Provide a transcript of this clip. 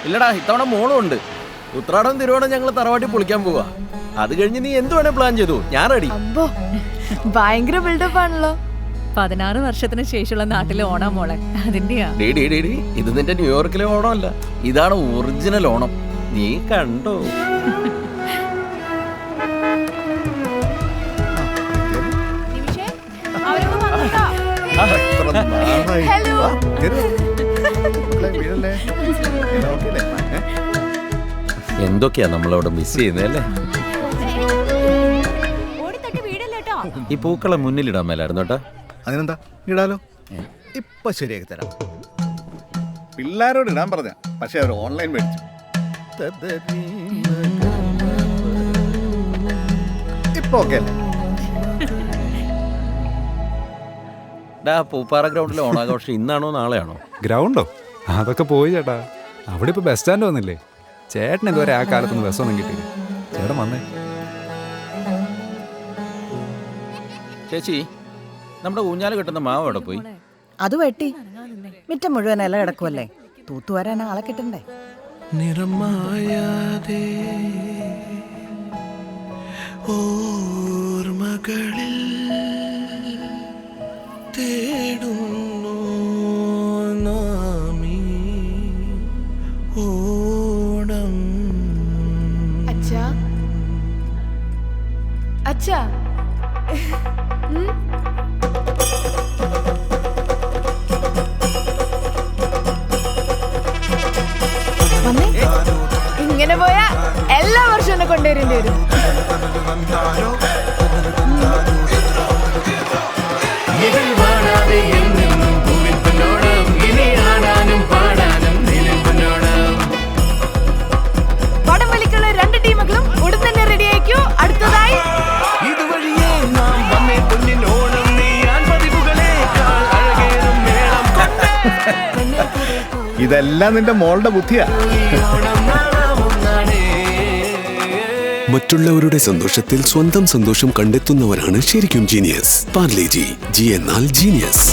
ഇല്ലടാ, ഇത്തവണ മോളും ഉണ്ട്. ഉത്രാടം തിരുവോണം ഞങ്ങൾ തറവാട്ടി പൊളിക്കാൻ പോവാ. അത് കഴിഞ്ഞ് നീ എന്ത് വേണേ പ്ലാൻ ചെയ്തു, ഞാൻ റെഡി. ഭയങ്കര ബിൽഡപ്പ് ആണല്ലോ. 16 വർഷത്തിന് ശേഷമുള്ള നാട്ടിലെ ഓണം മോളെ, അതിന്റെയാ. ഇത് നിന്റെ ന്യൂയോർക്കിലെ ഓണമല്ല, ഇതാണ് ഒറിജിനൽ ഓണം. നീ കണ്ടോ? എന്തൊക്കെയാ നമ്മളവിടെ മിസ് ചെയ്യുന്നല്ലേ. ഈ പൂക്കളെ മുന്നിലിടാൻ മേലായിരുന്നു കേട്ടോ. അതിനെന്താ, ഇടാലോ. ഇപ്പൊ ശരിയാക്കി തരാം. പിള്ളേരോട് ഇടാൻ പറഞ്ഞ, പക്ഷെ അവർ ഓൺലൈൻ മേടിച്ചു. ഇപ്പൊ ഓക്കെ അല്ലേ? പൂപ്പാറ ഗ്രൗണ്ടിലെ ഓണാഘോഷം ഇന്നാണോ നാളെയാണോ? ഗ്രൗണ്ടോ? അതൊക്കെ പോയി ചേട്ടാ. അവിടെ ഇപ്പൊ ബസ് സ്റ്റാൻഡ് വന്നില്ലേ. ചേട്ടൻ ഇതുവരെ ആ കാലത്തൊന്നും ബസ്സൊന്നും കിട്ടിയില്ല. ചേട്ടൻ വന്നേ. ചേച്ചി, നമ്മുടെ ഊഞ്ഞാല് കിട്ടുന്ന മാവ് അവിടെ പോയി. അത് വെട്ടി മിറ്റം മുഴുവൻ ഇല കിടക്കുമല്ലേ, തൂത്തുവരാൻ ആളെ കിട്ടണ്ടേ. നിറമായാതെ ഓർമ്മകളിൽ തേടുന്നു നാമീ ഓണം. അച്ഛാ, അച്ഛാ, ഇങ്ങനെ പോയാ എല്ലാ വർഷവും എന്നെ കൊണ്ടുവരേണ്ടി വരും. വടംവലിക്കുള്ള 2 ടീമുകളും ഉടൻ തന്നെ റെഡി ആയിക്കോ. അടുത്തതായി ഇതുവഴിയേ നാം വന്നേ പൊന്നിനോണം നീയാൻ പതിവുകളേക്കാൾ അഴകേറും മേളം കൊണ്ടേ. ഇതെല്ലാം നിന്റെ മോളുടെ ബുദ്ധിയാ. മറ്റുള്ളവരുടെ സന്തോഷത്തിൽ സ്വന്തം സന്തോഷം കണ്ടെത്തുന്നവരാണ് ശരിക്കും ജീനിയസ്. പാർലെ ജി എന്നാൽ ജീനിയസ്.